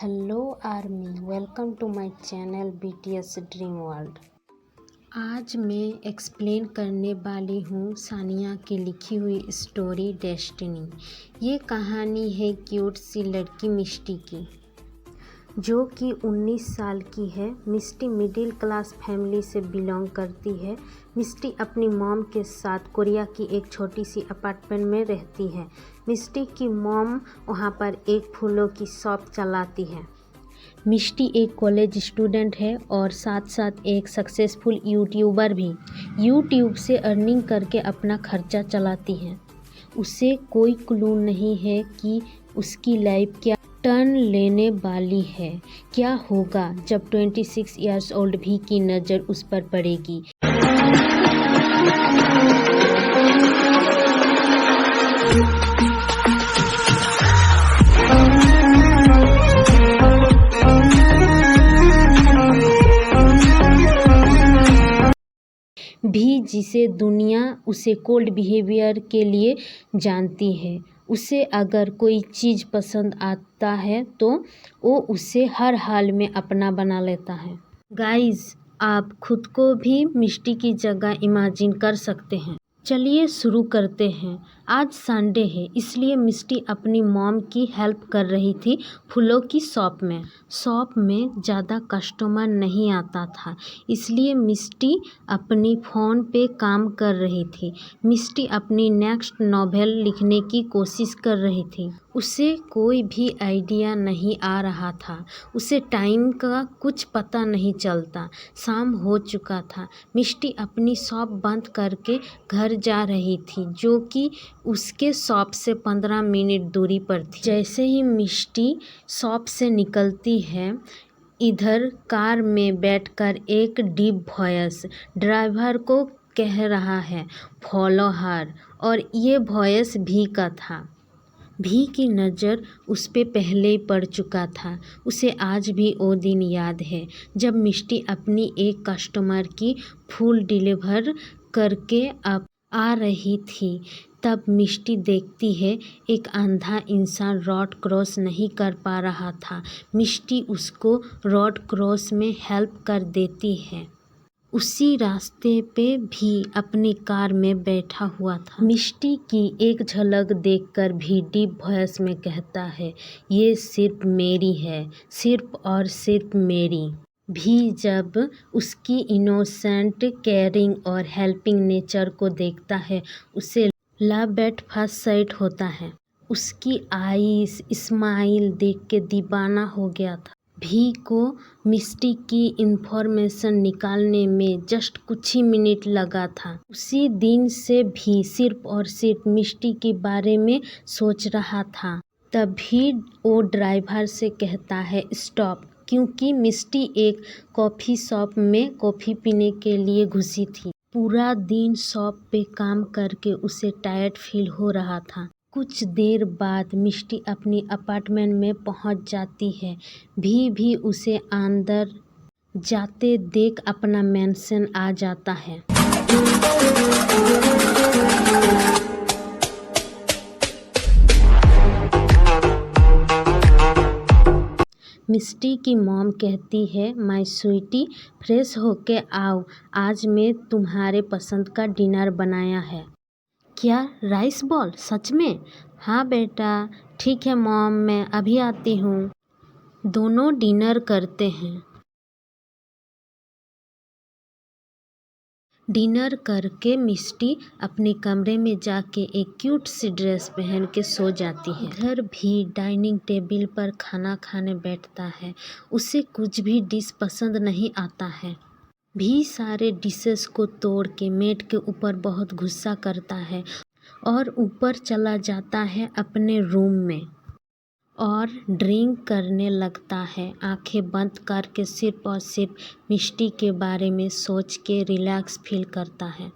Hello army, welcome to my channel BTS dream world. आज मैं explain करने वाली हूँ सानिया की लिखी हुई स्टोरी डेस्टिनी। ये कहानी है क्यूट सी लड़की मिष्टी की, जो कि 19 साल की है। मिष्टी मिडिल क्लास फैमिली से बिलोंग करती है। मिष्टी अपनी मॉम के साथ कोरिया की एक छोटी सी अपार्टमेंट में रहती है। मिष्टी की मॉम वहाँ पर एक फूलों की शॉप चलाती है। मिष्टी एक कॉलेज स्टूडेंट है और साथ साथ एक सक्सेसफुल यूट्यूबर भी। यूट्यूब से अर्निंग करके अपना खर्चा चलाती है। उसे कोई क्लू नहीं है कि उसकी लाइफ क्या टर्न लेने वाली है। क्या होगा जब 26 इयर्स ओल्ड भी की नज़र उस पर पड़ेगी। भी जिसे दुनिया उसे कोल्ड बिहेवियर के लिए जानती है। उसे अगर कोई चीज़ पसंद आता है तो वो उसे हर हाल में अपना बना लेता है। गाइस, आप खुद को भी मिष्टी की जगह इमेजिन कर सकते हैं। चलिए शुरू करते हैं। आज संडे है, इसलिए मिष्टी अपनी मॉम की हेल्प कर रही थी फूलों की शॉप में। शॉप में ज़्यादा कस्टमर नहीं आता था, इसलिए मिष्टी अपनी फ़ोन पे काम कर रही थी। मिष्टी अपनी नेक्स्ट नॉवेल लिखने की कोशिश कर रही थी। उसे कोई भी आइडिया नहीं आ रहा था। उसे टाइम का कुछ पता नहीं चलता। शाम हो चुका था। मिष्टी अपनी शॉप बंद करके घर जा रही थी, जो कि उसके शॉप से 15 मिनट दूरी पर थी। जैसे ही मिष्टी शॉप से निकलती है, इधर कार में बैठकर एक डीप वॉइस ड्राइवर को कह रहा है, फॉलो हर। और ये वॉइस भी का था। भी की नज़र उस पे पहले ही पड़ चुका था। उसे आज भी वो दिन याद है जब मिष्टी अपनी एक कस्टमर की फूल डिलीवर करके आ रही थी। तब मिष्टी देखती है एक अंधा इंसान रोड क्रॉस नहीं कर पा रहा था। मिष्टी उसको रोड क्रॉस में हेल्प कर देती है। उसी रास्ते पे भी अपनी कार में बैठा हुआ था। मिष्टी की एक झलक देखकर भी डीप वॉइस में कहता है, ये सिर्फ मेरी है, सिर्फ और सिर्फ मेरी। भी जब उसकी इनोसेंट, केयरिंग और हेल्पिंग नेचर को देखता है, उसे लव एट फर्स्ट साइट होता है। उसकी आईज स्माइल देख के दीवाना हो गया था। भी को मिष्टी की इन्फॉर्मेशन निकालने में जस्ट कुछ ही मिनट लगा था। उसी दिन से भी सिर्फ और सिर्फ मिष्टी के बारे में सोच रहा था। तभी वो ड्राइवर से कहता है स्टॉप, क्योंकि मिष्टी एक कॉफ़ी शॉप में कॉफ़ी पीने के लिए घुसी थी। पूरा दिन शॉप पे काम करके उसे टायर्ड फील हो रहा था। कुछ देर बाद मिष्टी अपनी अपार्टमेंट में पहुंच जाती है। भी उसे अंदर जाते देख अपना मेंशन आ जाता है। मिष्टी की मॉम कहती है, माय स्वीटी, फ्रेश होके आओ, आज मैं तुम्हारे पसंद का डिनर बनाया है। क्या राइस बॉल? सच में? हाँ बेटा, ठीक है मॉम, मैं अभी आती हूँ। दोनों डिनर करते हैं। डिनर करके मिष्टी अपने कमरे में जाके एक क्यूट सी ड्रेस पहन के सो जाती है। इधर भी डाइनिंग टेबल पर खाना खाने बैठता है। उसे कुछ भी डिश पसंद नहीं आता है। भी सारे डिशेस को तोड़ के मेट के ऊपर बहुत गुस्सा करता है और ऊपर चला जाता है अपने रूम में और ड्रिंक करने लगता है। आंखें बंद करके सिर्फ और सिर्फ मिष्टी के बारे में सोच के रिलैक्स फील करता है।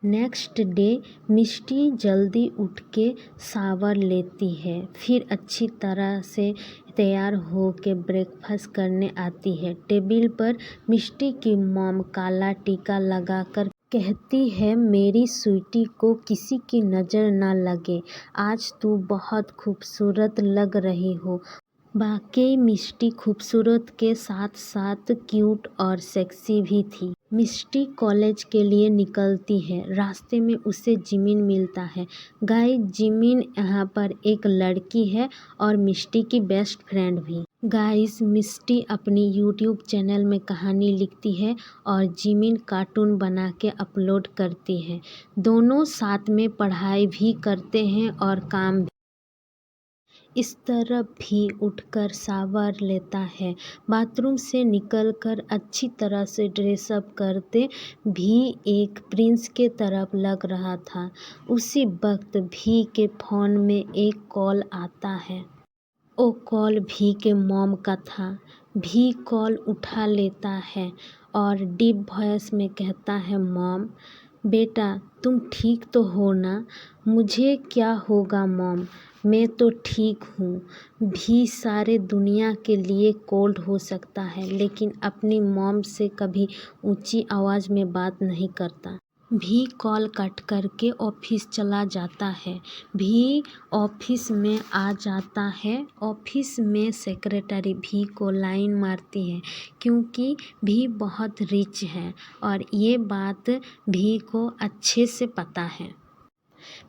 नेक्स्ट डे मिष्टी जल्दी उठ के शावर लेती है, फिर अच्छी तरह से तैयार हो के ब्रेकफास्ट करने आती है। टेबल पर मिष्टी की मॉम काला टीका लगाकर कहती है, मेरी स्वीटी को किसी की नज़र ना लगे, आज तू बहुत खूबसूरत लग रही हो। वाकई मिष्टी खूबसूरत के साथ साथ क्यूट और सेक्सी भी थी। मिष्टी कॉलेज के लिए निकलती है। रास्ते में उसे जिमिन मिलता है। गाइस, जिमिन यहाँ पर एक लड़की है और मिष्टी की बेस्ट फ्रेंड भी। गाइस, मिष्टी अपनी यूट्यूब चैनल में कहानी लिखती है और जिमिन कार्टून बना के अपलोड करती है। दोनों साथ में पढ़ाई भी करते हैं और काम भी। इस तरफ भी उठकर शावर लेता है। बाथरूम से निकलकर अच्छी तरह से ड्रेसअप करते भी एक प्रिंस के तरफ लग रहा था। उसी वक्त भी के फ़ोन में एक कॉल आता है। वो कॉल भी के मॉम का था। भी कॉल उठा लेता है और डीप वॉइस में कहता है, मॉम बेटा तुम ठीक तो हो ना? मुझे क्या होगा मॉम, मैं तो ठीक हूँ। भी सारे दुनिया के लिए कोल्ड हो सकता है लेकिन अपनी मॉम से कभी ऊंची आवाज़ में बात नहीं करता। भी कॉल कट करके ऑफिस चला जाता है। भी ऑफिस में आ जाता है। ऑफिस में सेक्रेटरी भी को लाइन मारती है क्योंकि भी बहुत रिच है और ये बात भी को अच्छे से पता है।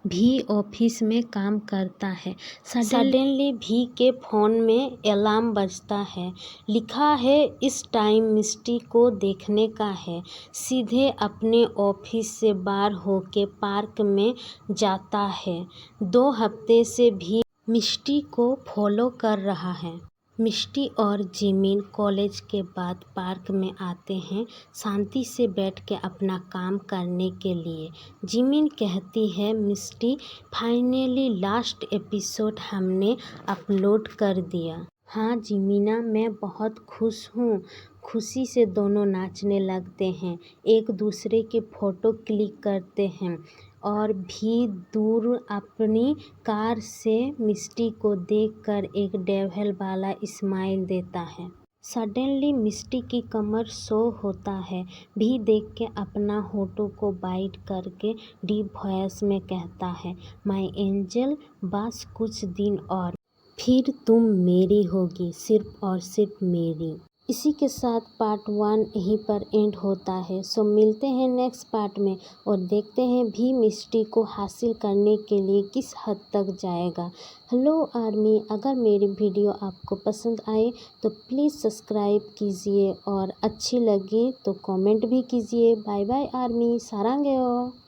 भी ऑफिस में काम करता है। सडनली भी के फ़ोन में अलार्म बजता है। लिखा है इस टाइम मिष्टी को देखने का है। सीधे अपने ऑफिस से बाहर होके पार्क में जाता है। 2 हफ्ते से भी मिष्टी को फॉलो कर रहा है। मिष्टी और जिमिन कॉलेज के बाद पार्क में आते हैं शांति से बैठ के अपना काम करने के लिए। जिमिन कहती है, मिष्टी फाइनली लास्ट एपिसोड हमने अपलोड कर दिया। हाँ जिमीना, मैं बहुत खुश हूँ। खुशी से दोनों नाचने लगते हैं, एक दूसरे की फ़ोटो क्लिक करते हैं और भी दूर अपनी कार से मिष्टी को देखकर एक डेविल वाला स्माइल देता है। सडनली मिष्टी की कमर शो होता है। भी देख के अपना होठों को बाइट करके डीप वॉइस में कहता है, माय एंजल बस कुछ दिन और फिर तुम मेरी होगी, सिर्फ और सिर्फ मेरी। इसी के साथ पार्ट 1 यहीं पर एंड होता है। सो मिलते हैं नेक्स्ट पार्ट में और देखते हैं भी मिष्टी को हासिल करने के लिए किस हद तक जाएगा। हेलो आर्मी, अगर मेरी वीडियो आपको पसंद आए तो प्लीज़ सब्सक्राइब कीजिए और अच्छी लगी तो कमेंट भी कीजिए। Bye bye army, सारांगेयो।